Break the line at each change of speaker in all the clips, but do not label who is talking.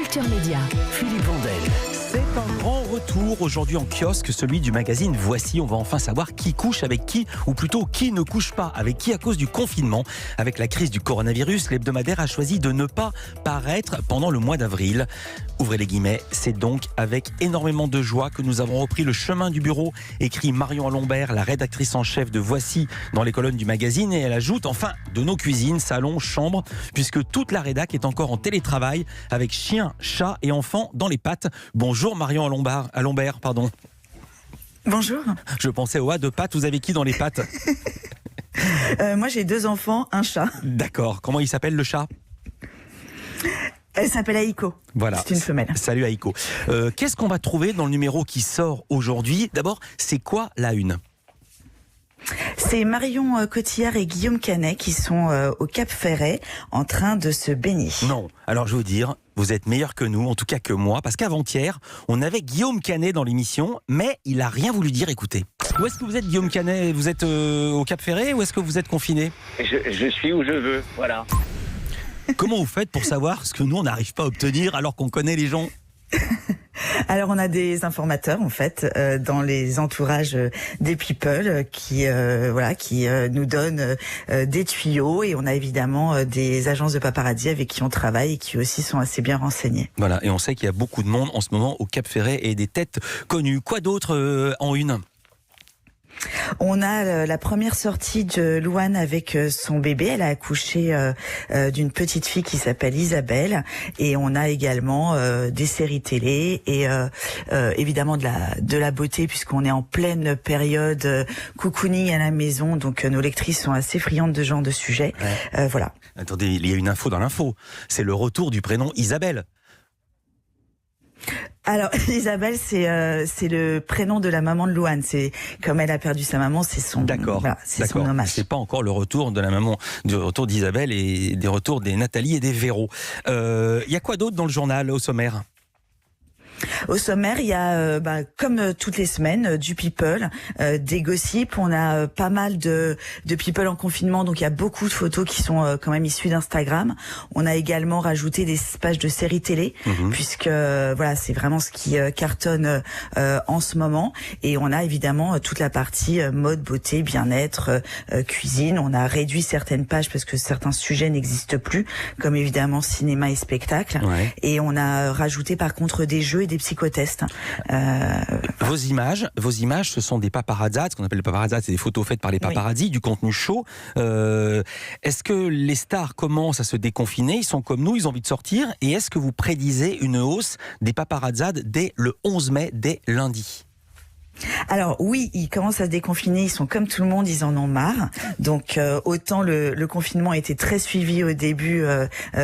Culture Média.
Philippe Vandel.
C'est un grand retour aujourd'hui en kiosque, celui du magazine Voici. On va enfin savoir qui couche avec qui, ou plutôt qui ne couche pas avec qui à cause du confinement. Avec la crise du coronavirus, l'hebdomadaire a choisi de ne pas paraître pendant le mois d'avril. Ouvrez les guillemets, c'est donc avec énormément de joie que nous avons repris le chemin du bureau, écrit Marion Alombert, la rédactrice en chef de Voici dans les colonnes du magazine, et elle ajoute enfin de nos cuisines, salons, chambres, puisque toute la rédac est encore en télétravail avec chiens, chats et enfants dans les pattes. Bonjour Marion Alombert, pardon.
Bonjour.
Je pensais au A de pattes, vous avez qui dans les pattes?
Moi j'ai 2 enfants, un chat.
D'accord, comment il s'appelle le chat?
Elle s'appelle Aiko.
Voilà.
C'est une femelle.
Salut Aiko. Qu'est-ce qu'on va trouver dans le numéro qui sort aujourd'hui? D'abord, c'est quoi la une?
C'est Marion Cotillard et Guillaume Canet qui sont au Cap Ferret en train de se baigner.
Non. Alors je vais vous dire, vous êtes meilleurs que nous, en tout cas que moi, parce qu'avant-hier, on avait Guillaume Canet dans l'émission, mais il a rien voulu dire, écoutez. Où est-ce que vous êtes Guillaume Canet? Vous êtes au Cap Ferret ou est-ce que vous êtes confiné?
Je suis où je veux, voilà.
Comment vous faites pour savoir ce que nous on n'arrive pas à obtenir alors qu'on connaît les gens?
Alors on a des informateurs en fait dans les entourages des people qui nous donnent des tuyaux, et on a évidemment des agences de paparazzi avec qui on travaille et qui aussi sont assez bien renseignées.
Voilà, et on sait qu'il y a beaucoup de monde en ce moment au Cap Ferret et des têtes connues. Quoi d'autre en une?
On a la première sortie de Louane avec son bébé. Elle a accouché d'une petite fille qui s'appelle Isabelle. Et on a également des séries télé et évidemment de la beauté, puisqu'on est en pleine période cocooning à la maison. Donc nos lectrices sont assez friandes de ce genre de sujet. Ouais. Voilà.
Attendez, il y a une info dans l'info. C'est le retour du prénom Isabelle.
Alors Isabelle, c'est le prénom de la maman de Louane. C'est comme elle a perdu sa maman, c'est son.
D'accord.
Voilà, c'est son hommage.
C'est pas encore le retour de la maman, du retour d'Isabelle et des retours des Nathalie et des Véro. Il y a quoi d'autre dans le journal au sommaire?
Au sommaire, il y a, comme toutes les semaines, du people, des gossips. On a pas mal de people en confinement, donc il y a beaucoup de photos qui sont quand même issues d'Instagram. On a également rajouté des pages de séries télé, puisque voilà, c'est vraiment ce qui cartonne en ce moment. Et on a évidemment toute la partie mode, beauté, bien-être, cuisine. On a réduit certaines pages parce que certains sujets n'existent plus, comme évidemment cinéma et spectacle. Ouais. Et on a rajouté par contre des jeux et des psychotests.
Vos images, ce sont des paparazzas. Ce qu'on appelle les paparazzas, c'est des photos faites par les paparazzis, oui. Du contenu chaud. Est-ce que les stars commencent à se déconfiner? Ils sont comme nous, ils ont envie de sortir. Et est-ce que vous prédisez une hausse des paparazzas dès le 11 mai, dès lundi?
Alors oui, ils commencent à se déconfiner, ils sont comme tout le monde, ils en ont marre. Donc autant le confinement a été très suivi au début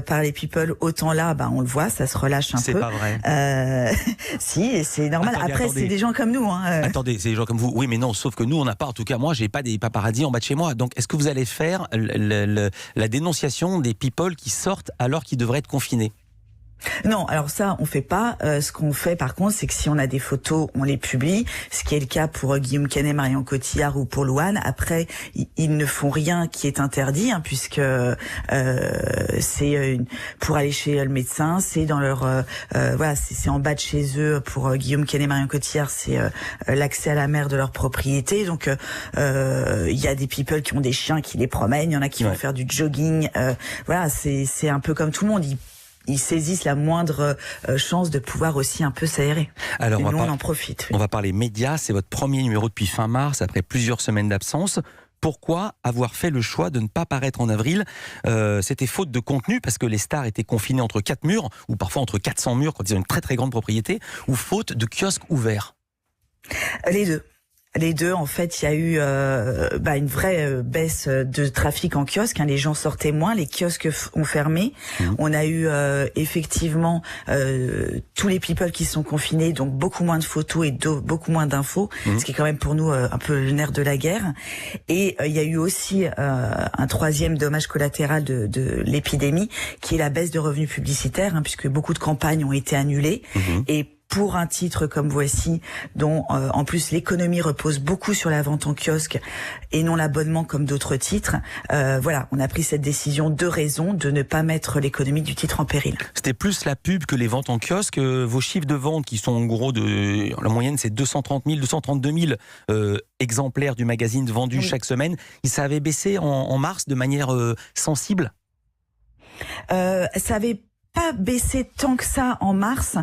par les people, autant là, on le voit, ça se relâche un peu.
C'est pas vrai.
Si, c'est normal. Après, c'est des gens comme nous.
Attendez, c'est des gens comme vous. Oui, mais non, sauf que nous, on n'a pas, en tout cas moi, j'ai pas des paparazzis en bas de chez moi. Donc est-ce que vous allez faire la dénonciation des people qui sortent alors qu'ils devraient être confinés?
Non, alors ça, on fait pas. Ce qu'on fait, par contre, c'est que si on a des photos, on les publie. Ce qui est le cas pour Guillaume Canet, Marion Cotillard ou pour Louane. Après, ils ne font rien qui est interdit, puisque c'est pour aller chez le médecin, c'est dans leur voilà, c'est en bas de chez eux. Pour Guillaume Canet, Marion Cotillard, c'est l'accès à la mer de leur propriété. Donc, il y a des people qui ont des chiens qui les promènent. Il y en a qui vont faire du jogging. Voilà, c'est un peu comme tout le monde. Ils saisissent la moindre chance de pouvoir aussi un peu s'aérer. Alors, on en profite.
On va parler médias. C'est votre premier numéro depuis fin mars, après plusieurs semaines d'absence. Pourquoi avoir fait le choix de ne pas paraître en avril? C'était faute de contenu, parce que les stars étaient confinées entre 4 murs, ou parfois entre 400 murs quand ils ont une très très grande propriété, ou faute de kiosques ouverts?
Les deux. Les deux, en fait, il y a eu une vraie baisse de trafic en kiosque. Les gens sortaient moins, les kiosques ont fermé. On a eu effectivement tous les people qui sont confinés, donc beaucoup moins de photos et beaucoup moins d'infos, ce qui est quand même pour nous un peu le nerf de la guerre. Et il y a eu aussi un troisième dommage collatéral de l'épidémie, qui est la baisse de revenus publicitaires, puisque beaucoup de campagnes ont été annulées. Et pour un titre comme Voici, dont en plus l'économie repose beaucoup sur la vente en kiosque et non l'abonnement comme d'autres titres, voilà, on a pris cette décision de raison de ne pas mettre l'économie du titre en péril.
C'était plus la pub que les ventes en kiosque. Vos chiffres de vente qui sont en gros la moyenne c'est 230 000, 232 000 exemplaires du magazine vendus chaque semaine. Ça avait baissé en mars de manière sensible.
Ça avait pas baissé tant que ça en mars,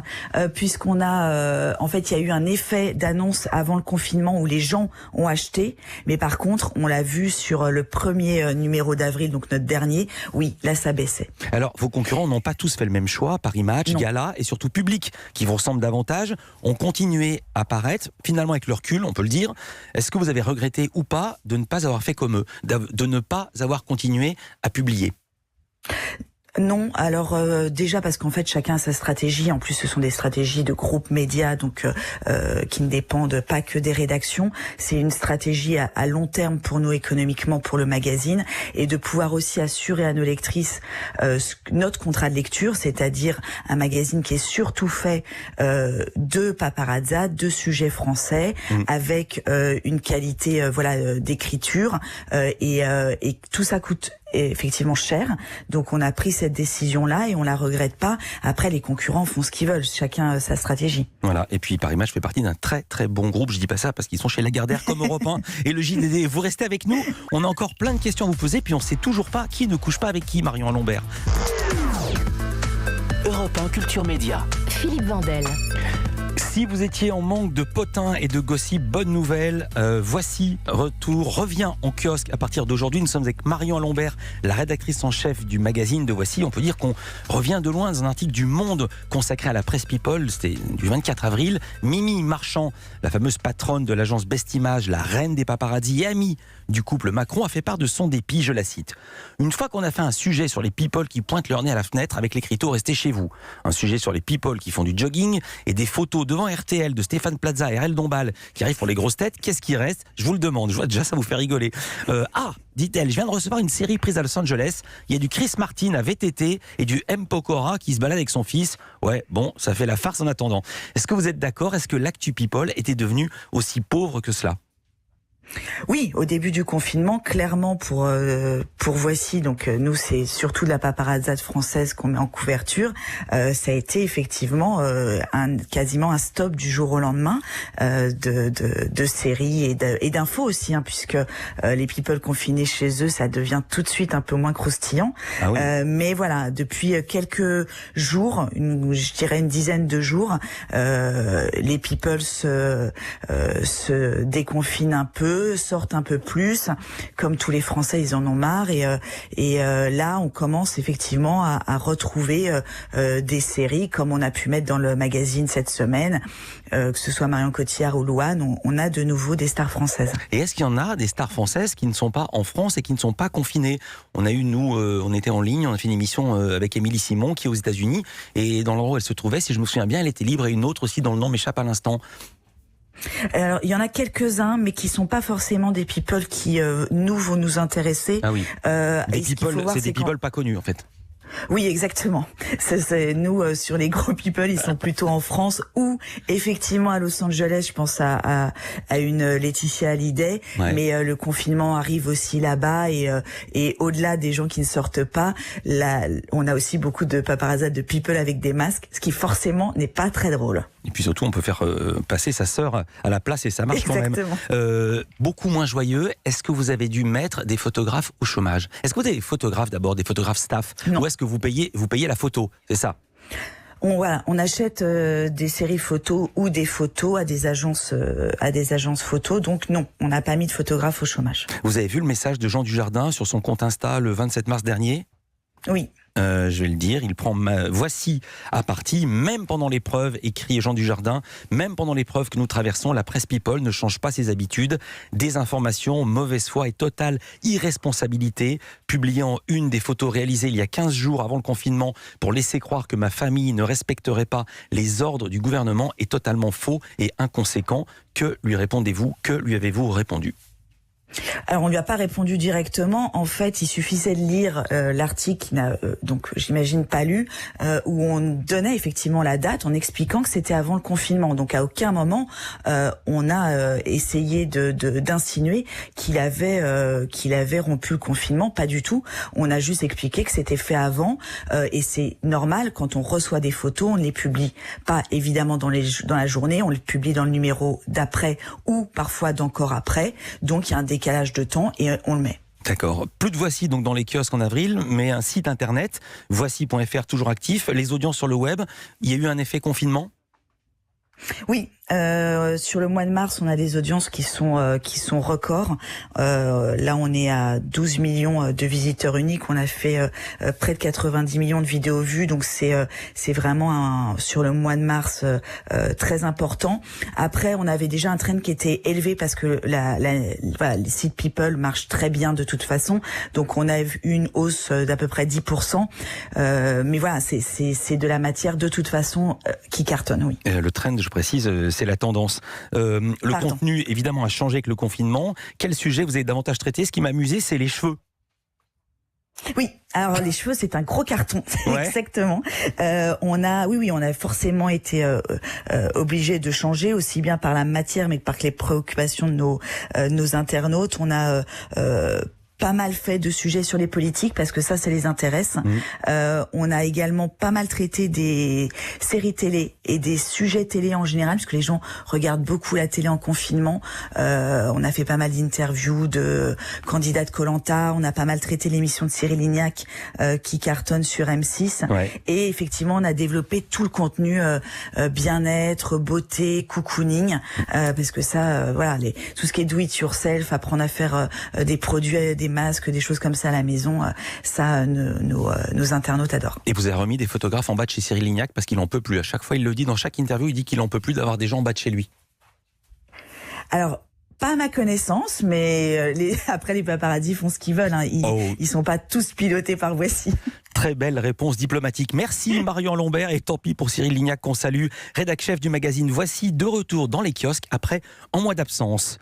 puisqu'on a, en fait, il y a eu un effet d'annonce avant le confinement où les gens ont acheté. Mais par contre, on l'a vu sur le premier numéro d'avril, donc notre dernier. Oui, là, ça baissait.
Alors, vos concurrents n'ont pas tous fait le même choix. Paris Match,
Non.
Gala et surtout Public, qui vous ressemblent davantage, ont continué à paraître. Finalement, avec le recul, on peut le dire. Est-ce que vous avez regretté ou pas de ne pas avoir fait comme eux, de ne pas avoir continué à publier ?
Non, alors déjà parce qu'en fait chacun a sa stratégie. En plus, ce sont des stratégies de groupes médias, donc qui ne dépendent pas que des rédactions. C'est une stratégie à long terme pour nous économiquement, pour le magazine, et de pouvoir aussi assurer à nos lectrices notre contrat de lecture, c'est-à-dire un magazine qui est surtout fait de paparazza, de sujets français, avec une qualité d'écriture, et tout ça coûte effectivement cher, donc on a pris cette décision-là et on la regrette pas. Après, les concurrents font ce qu'ils veulent, chacun a sa stratégie.
Voilà, et puis Paris Match fait partie d'un très très bon groupe, je dis pas ça parce qu'ils sont chez Lagardère comme Europe 1 et le JDD. Vous restez avec nous, on a encore plein de questions à vous poser, puis on sait toujours pas qui ne couche pas avec qui, Marion Lambert.
Europe 1 Culture Média.
Philippe Vandel.
Si vous étiez en manque de potins et de gossip, bonne nouvelle, Voici revient en kiosque à partir d'aujourd'hui. Nous sommes avec Marion Lambert, la rédactrice en chef du magazine de Voici. On peut dire qu'on revient de loin dans un article du Monde consacré à la presse People, c'était du 24 avril. Mimi Marchand, la fameuse patronne de l'agence Best Image, la reine des paparazzi et amie du couple Macron, a fait part de son dépit, je la cite. Une fois qu'on a fait un sujet sur les people qui pointent leur nez à la fenêtre avec l'écriteau « Restez chez vous », un sujet sur les people qui font du jogging et des photos devant RTL de Stéphane Plaza et RL Dombal qui arrivent pour les grosses têtes, qu'est-ce qui reste ? Je vous le demande, je vois déjà ça vous fait rigoler. Dit-elle, je viens de recevoir une série prise à Los Angeles, il y a du Chris Martin à VTT et du M. Pokora qui se balade avec son fils. Ouais, bon, ça fait la farce en attendant. Est-ce que vous êtes d'accord ? Est-ce que l'actu people était devenu aussi pauvre que cela ?
Oui, au début du confinement, clairement pour Voici, donc nous c'est surtout de la paparazzade française qu'on met en couverture, ça a été effectivement quasiment un stop du jour au lendemain de séries et d'infos aussi, puisque les people confinés chez eux, ça devient tout de suite un peu moins croustillant.
Ah oui.
Mais voilà, depuis quelques jours, je dirais une dizaine de jours, les people se déconfinent un peu, sortent un peu plus, comme tous les Français, ils en ont marre, et là on commence effectivement à retrouver des séries comme on a pu mettre dans le magazine cette semaine, que ce soit Marion Cotillard ou Louane, on a de nouveau des stars françaises.
Et est-ce qu'il y en a des stars françaises qui ne sont pas en France et qui ne sont pas confinées ? On a eu, on était en ligne, on a fait une émission avec Émilie Simon qui est aux États-Unis, et dans l'endroit où elle se trouvait, si je me souviens bien, elle était libre, et une autre aussi dont le nom m'échappe à l'instant.
Alors, il y en a quelques-uns, mais qui sont pas forcément des people qui vont nous intéresser.
Ah oui. Des people, c'est des people pas connus en fait.
Oui, exactement. Nous, sur les gros people, ils sont plutôt en France ou effectivement à Los Angeles. Je pense à une Laetitia Hallyday,
ouais.
Mais le confinement arrive aussi là-bas, et au-delà des gens qui ne sortent pas, là, on a aussi beaucoup de paparazzades de people avec des masques, ce qui forcément n'est pas très drôle.
Et puis surtout, on peut faire passer sa sœur à la place et ça marche
Exactement.
Quand même. Beaucoup moins joyeux. Est-ce que vous avez dû mettre des photographes au chômage ? Est-ce que vous avez des photographes d'abord, des photographes staff ?
Non.
Ou est-ce que vous payez la photo ? C'est ça ?
On achète des séries photos ou des photos à des agences photos. Donc non, on n'a pas mis de photographe au chômage.
Vous avez vu le message de Jean Dujardin sur son compte Insta le 27 mars dernier ?
Oui.
Je vais le dire, il prend Voici à partie, même pendant l'épreuve, écrit Jean Dujardin, même pendant l'épreuve que nous traversons, la presse people ne change pas ses habitudes. Désinformation, mauvaise foi et totale irresponsabilité. Publié en une des photos réalisées il y a 15 jours avant le confinement pour laisser croire que ma famille ne respecterait pas les ordres du gouvernement est totalement faux et inconséquent. Que lui répondez-vous ? Que lui avez-vous répondu ?
Alors on lui a pas répondu directement. En fait, il suffisait de lire l'article qu'il n'a donc j'imagine pas lu, où on donnait effectivement la date en expliquant que c'était avant le confinement. Donc à aucun moment on a essayé d'insinuer qu'il avait rompu le confinement. Pas du tout. On a juste expliqué que c'était fait avant et c'est normal quand on reçoit des photos, on ne les publie pas évidemment dans la journée, on les publie dans le numéro d'après ou parfois d'encore après. Donc il y a un décalage de temps et on le met.
D'accord. Plus de Voici donc dans les kiosques en avril, mais un site internet, voici.fr toujours actif. Les audiences sur le web, il y a eu un effet confinement ?
Oui, sur le mois de mars, on a des audiences qui sont records. Là, on est à 12 millions de visiteurs uniques. On a fait près de 90 millions de vidéos vues. Donc c'est vraiment sur le mois de mars très important. Après, on avait déjà un trend qui était élevé parce que voilà, les sites People marchent très bien de toute façon. Donc on a eu une hausse d'à peu près 10%. Mais voilà, c'est de la matière de toute façon qui cartonne, oui.
Le trend, je précise, c'est la tendance. Le contenu, évidemment, a changé avec le confinement. Quel sujet vous avez davantage traité ? Ce qui m'a amusé, c'est les cheveux.
Oui, alors les cheveux, c'est un gros carton,
Ouais.
Exactement. On a forcément été obligé de changer, aussi bien par la matière, mais par les préoccupations de nos internautes. On a pas mal fait de sujets sur les politiques parce que ça les intéresse. On a également pas mal traité des séries télé et des sujets télé en général parce que les gens regardent beaucoup la télé en confinement. On a fait pas mal d'interviews de candidats de Koh-Lanta. On a pas mal traité l'émission de Cyril Lignac qui cartonne sur M6.
Ouais.
Et effectivement, on a développé tout le contenu bien-être, beauté, cocooning parce que ça, voilà, tout ce qui est do it yourself, apprendre à faire des produits, des masques, des choses comme ça à la maison, ça nos internautes adorent.
Et vous avez remis des photographes en bas de chez Cyril Lignac parce qu'il en peut plus. À chaque fois, il le dit dans chaque interview, il dit qu'il en peut plus d'avoir des gens en bas de chez lui.
Alors, pas à ma connaissance, mais après les paparazzis font ce qu'ils veulent. Hein. Ils sont pas tous pilotés par Voici.
Très belle réponse diplomatique. Merci Marion Lombert et tant pis pour Cyril Lignac qu'on salue, rédac chef du magazine Voici, de retour dans les kiosques après un mois d'absence.